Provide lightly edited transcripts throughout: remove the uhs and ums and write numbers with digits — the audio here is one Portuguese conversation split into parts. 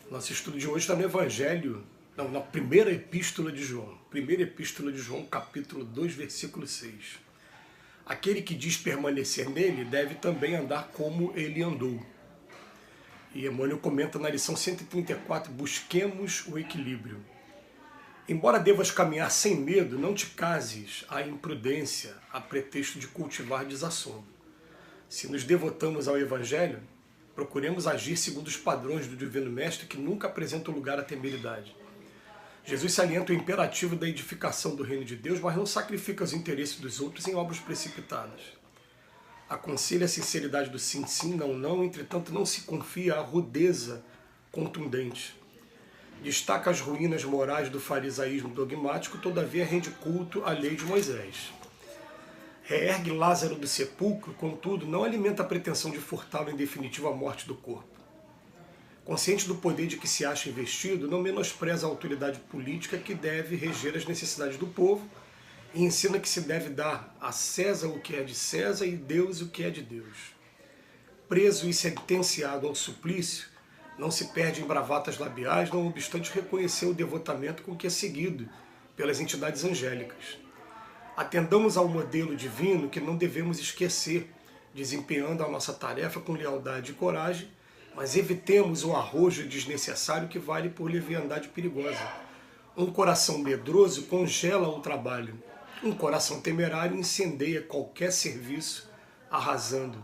Nosso estudo de hoje está no Evangelho, não, na primeira epístola de João. Primeira epístola de João, capítulo 2, versículo 6. Aquele que diz permanecer nele deve também andar como ele andou. E Emmanuel comenta na lição 134, busquemos o equilíbrio. Embora devas caminhar sem medo, não te cases à imprudência, a pretexto de cultivar desassombro. Se nos devotamos ao Evangelho, procuremos agir segundo os padrões do Divino Mestre, que nunca apresenta lugar à temeridade. Jesus salienta o imperativo da edificação do reino de Deus, mas não sacrifica os interesses dos outros em obras precipitadas. Aconselha a sinceridade do sim, sim, não, não, entretanto não se confia à rudeza contundente. Destaca as ruínas morais do farisaísmo dogmático, todavia rende culto à lei de Moisés. Reergue Lázaro do sepulcro, contudo, não alimenta a pretensão de furtá-lo em definitivo à morte do corpo. Consciente do poder de que se acha investido, não menospreza a autoridade política que deve reger as necessidades do povo e ensina que se deve dar a César o que é de César e Deus o que é de Deus. Preso e sentenciado ao suplício, não se perde em bravatas labiais, não obstante reconhecer o devotamento com que é seguido pelas entidades angélicas. Atendamos ao modelo divino que não devemos esquecer, desempenhando a nossa tarefa com lealdade e coragem, mas evitemos o arrojo desnecessário que vale por leviandade perigosa. Um coração medroso congela o trabalho. Um coração temerário incendeia qualquer serviço, arrasando.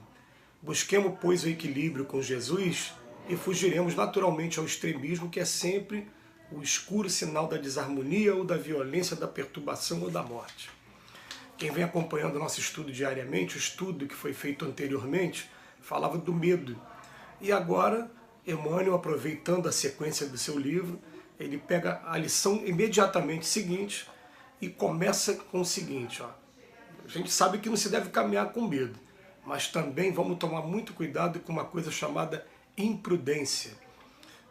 Busquemos, pois, o equilíbrio com Jesus e fugiremos naturalmente ao extremismo, que é sempre o escuro sinal da desarmonia ou da violência, da perturbação ou da morte. Quem vem acompanhando o nosso estudo diariamente, o estudo que foi feito anteriormente, falava do medo. E agora, Emmanuel, aproveitando a sequência do seu livro, ele pega a lição imediatamente seguinte e começa com o seguinte. Ó, a gente sabe que não se deve caminhar com medo, mas também vamos tomar muito cuidado com uma coisa chamada imprudência.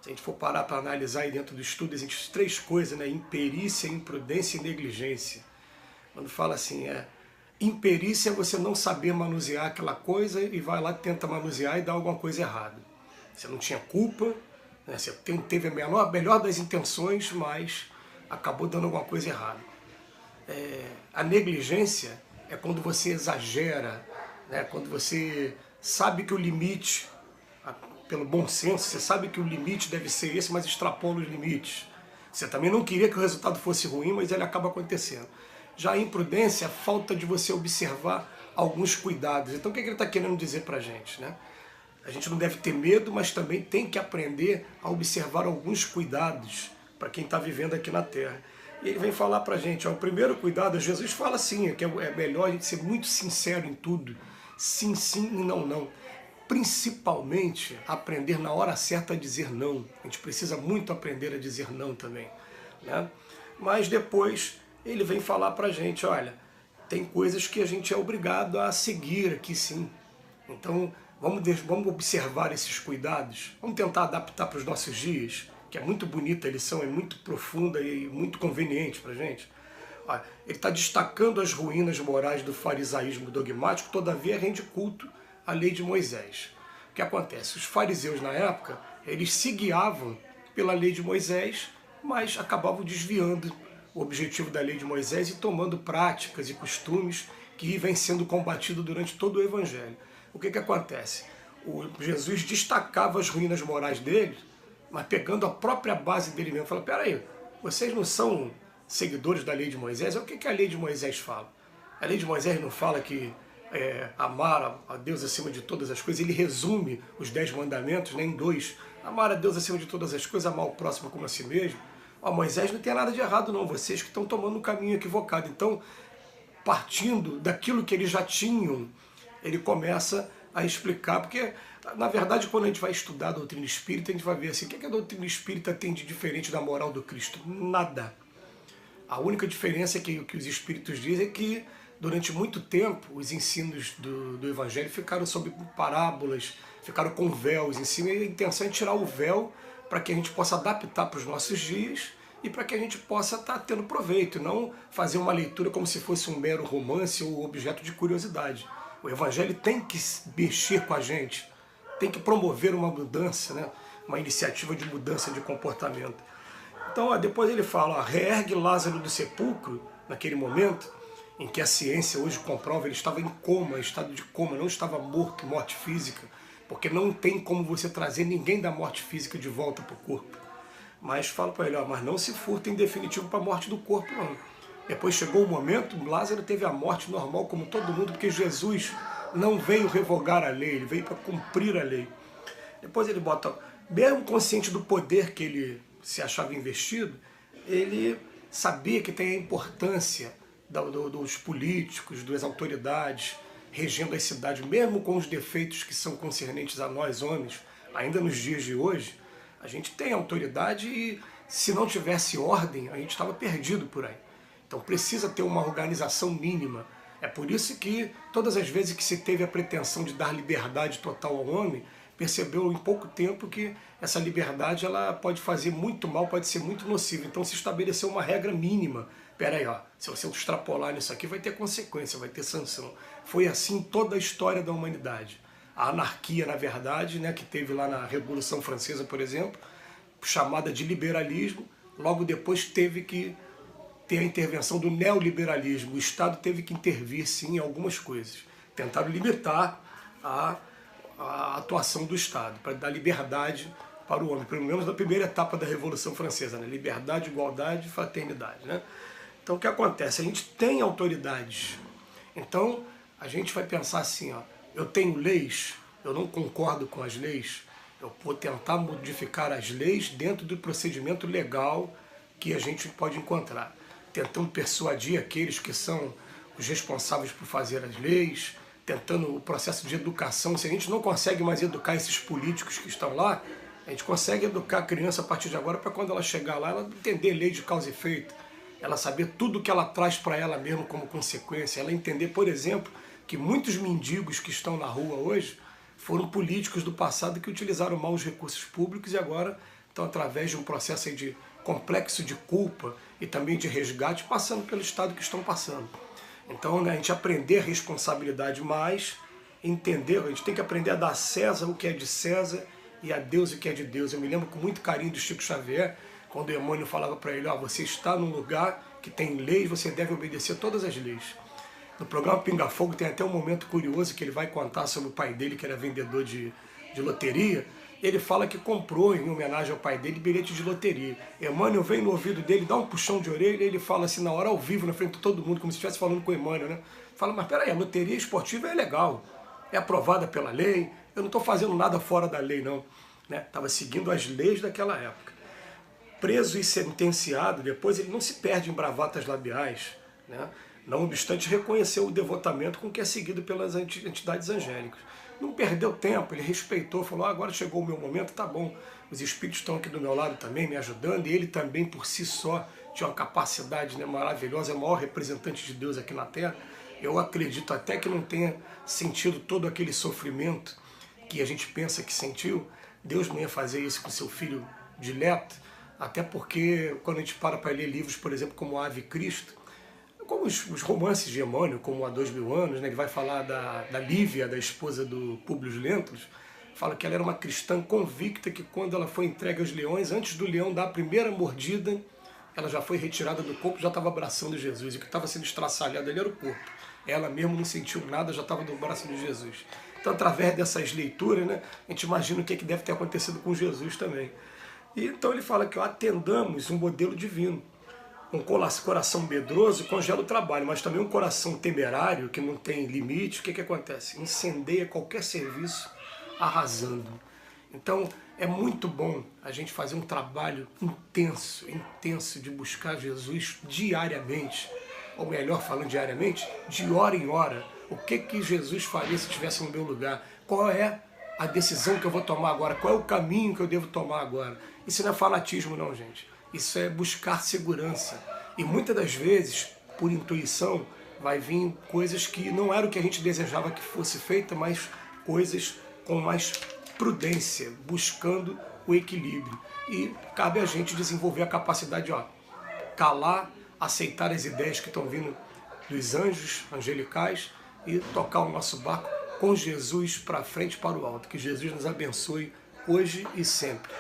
Se a gente for parar para analisar aí dentro do estudo, existem três coisas, né? Imperícia, imprudência e negligência. Quando fala assim, imperícia é você não saber manusear aquela coisa e vai lá, tenta manusear e dá alguma coisa errada. Você não tinha culpa, né? Você teve a melhor das intenções, mas acabou dando alguma coisa errada. A negligência é quando você exagera, né? Quando você sabe que o limite, pelo bom senso, você sabe que o limite deve ser esse, mas extrapola os limites. Você também não queria que o resultado fosse ruim, mas ele acaba acontecendo. Já a imprudência é a falta de você observar alguns cuidados. Então o que ele está querendo dizer para a gente, né? A gente não deve ter medo, mas também tem que aprender a observar alguns cuidados para quem está vivendo aqui na Terra. E ele vem falar para a gente, o primeiro cuidado, Jesus fala assim, que é melhor a gente ser muito sincero em tudo. Sim, sim e não, não. Principalmente aprender na hora certa a dizer não. A gente precisa muito aprender a dizer não também, né? Mas depois ele vem falar para a gente, olha, tem coisas que a gente é obrigado a seguir aqui sim. Então vamos observar esses cuidados, vamos tentar adaptar para os nossos dias, que é muito bonita a lição, é muito profunda e muito conveniente para a gente. Olha, ele está destacando as ruínas morais do farisaísmo dogmático, todavia rende culto à lei de Moisés. O que acontece? Os fariseus na época, eles se guiavam pela lei de Moisés, mas acabavam desviando o objetivo da lei de Moisés e tomando práticas e costumes que vêm sendo combatidos durante todo o Evangelho. O que acontece? Jesus destacava as ruínas morais dele, mas pegando a própria base dele mesmo, falando, peraí, vocês não são seguidores da lei de Moisés? O que a lei de Moisés fala? A lei de Moisés não fala que amar a Deus acima de todas as coisas. Ele resume os 10 mandamentos, né, em 2. Amar a Deus acima de todas as coisas, amar o próximo como a si mesmo. Moisés não tem nada de errado não, vocês que estão tomando um caminho equivocado. Então, partindo daquilo que eles já tinham, ele começa a explicar, porque, na verdade, quando a gente vai estudar a doutrina espírita, a gente vai ver assim, o que a doutrina espírita tem de diferente da moral do Cristo? Nada. A única diferença que os espíritos dizem é que, durante muito tempo, os ensinos do Evangelho ficaram sob parábolas, ficaram com véus em cima, e a intenção é tirar o véu para que a gente possa adaptar para os nossos dias e para que a gente possa estar tendo proveito, e não fazer uma leitura como se fosse um mero romance ou objeto de curiosidade. O Evangelho tem que mexer com a gente, tem que promover uma mudança, né? uma iniciativa de mudança de comportamento. Então, ó, depois ele fala, ó, reergue Lázaro do sepulcro, naquele momento em que a ciência hoje comprova, ele estava em coma, estado de coma, não estava morto, morte física, porque não tem como você trazer ninguém da morte física de volta para o corpo. Mas fala para ele, ó, mas não se furta em definitivo para a morte do corpo, não. Depois chegou o momento, Lázaro teve a morte normal como todo mundo, porque Jesus não veio revogar a lei, ele veio para cumprir a lei. Depois ele bota, mesmo consciente do poder que ele se achava investido, ele sabia que tem a importância dos políticos, das autoridades, regendo as cidades, mesmo com os defeitos que são concernentes a nós homens, ainda nos dias de hoje, a gente tem autoridade e se não tivesse ordem, a gente estava perdido por aí. Então precisa ter uma organização mínima. É por isso que todas as vezes que se teve a pretensão de dar liberdade total ao homem, percebeu em pouco tempo que essa liberdade ela pode fazer muito mal, pode ser muito nociva. Então se estabeleceu uma regra mínima. Pera aí, ó, se você extrapolar nisso aqui vai ter consequência, vai ter sanção. Foi assim toda a história da humanidade. A anarquia, na verdade, né, que teve lá na Revolução Francesa, por exemplo, chamada de liberalismo, logo depois teve que ter a intervenção do neoliberalismo. O Estado teve que intervir, sim, em algumas coisas. Tentaram limitar a atuação do Estado, para dar liberdade para o homem, pelo menos na primeira etapa da Revolução Francesa, né? Liberdade, igualdade e fraternidade. Né? Então o que acontece? A gente tem autoridades. Então a gente vai pensar assim, ó, eu tenho leis, eu não concordo com as leis, eu vou tentar modificar as leis dentro do procedimento legal que a gente pode encontrar, tentando persuadir aqueles que são os responsáveis por fazer as leis, tentando o processo de educação. Se a gente não consegue mais educar esses políticos que estão lá, a gente consegue educar a criança a partir de agora para quando ela chegar lá, ela entender lei de causa e efeito, ela saber tudo que ela traz para ela mesmo como consequência, ela entender, por exemplo, que muitos mendigos que estão na rua hoje foram políticos do passado que utilizaram mal os recursos públicos e agora estão, através de um processo aí de complexo de culpa e também de resgate, passando pelo estado que estão passando. Então, né, a gente aprender a responsabilidade mais, entender, a gente tem que aprender a dar a César o que é de César e a Deus o que é de Deus. Eu me lembro com muito carinho do Chico Xavier, quando o Emmanuel falava para ele, ó, você está num lugar que tem leis, você deve obedecer todas as leis. No programa Pinga Fogo tem até um momento curioso que ele vai contar sobre o pai dele, que era vendedor de loteria. Ele fala que comprou, em homenagem ao pai dele, bilhete de loteria. Emmanuel vem no ouvido dele, dá um puxão de orelha e ele fala assim, na hora, ao vivo, na frente de todo mundo, como se estivesse falando com o Emmanuel, né? Fala, mas peraí, a loteria esportiva é legal, é aprovada pela lei, eu não estou fazendo nada fora da lei, não. Estava seguindo as leis daquela época. Preso e sentenciado, depois ele não se perde em bravatas labiais, né? Não obstante reconheceu o devotamento com que é seguido pelas entidades angélicas. Não perdeu tempo, ele respeitou, falou, agora chegou o meu momento, tá bom, os espíritos estão aqui do meu lado também, me ajudando, e ele também por si só tinha uma capacidade, né, maravilhosa, é o maior representante de Deus aqui na Terra. Eu acredito até que não tenha sentido todo aquele sofrimento que a gente pensa que sentiu, Deus não ia fazer isso com seu filho dileto, até porque quando a gente para ler livros, por exemplo, como Ave Cristo, como os romances de Emmanuel, como Há 2000 anos, né, ele vai falar da Lívia, da esposa do Públio Lentulus, fala que ela era uma cristã convicta que quando ela foi entregue aos leões, antes do leão dar a primeira mordida, ela já foi retirada do corpo, já estava abraçando Jesus, e o que estava sendo estraçalhado ali era o corpo. Ela mesmo não sentiu nada, já estava no braço de Jesus. Então, através dessas leituras, né, a gente imagina o que deve ter acontecido com Jesus também. E então ele fala que ó, atendamos um modelo divino. Um coração medroso congela o trabalho, mas também um coração temerário, que não tem limite, o que acontece? Incendeia qualquer serviço arrasando. Então é muito bom a gente fazer um trabalho intenso, intenso de buscar Jesus diariamente, ou melhor falando diariamente, de hora em hora. O que Jesus faria se estivesse no meu lugar? Qual é a decisão que eu vou tomar agora? Qual é o caminho que eu devo tomar agora? Isso não é fanatismo não, gente. Isso é buscar segurança. E muitas das vezes, por intuição, vai vir coisas que não era o que a gente desejava que fosse feita, mas coisas com mais prudência, buscando o equilíbrio. E cabe a gente desenvolver a capacidade de calar, aceitar as ideias que estão vindo dos anjos angelicais e tocar o nosso barco com Jesus para frente, para o alto. Que Jesus nos abençoe hoje e sempre.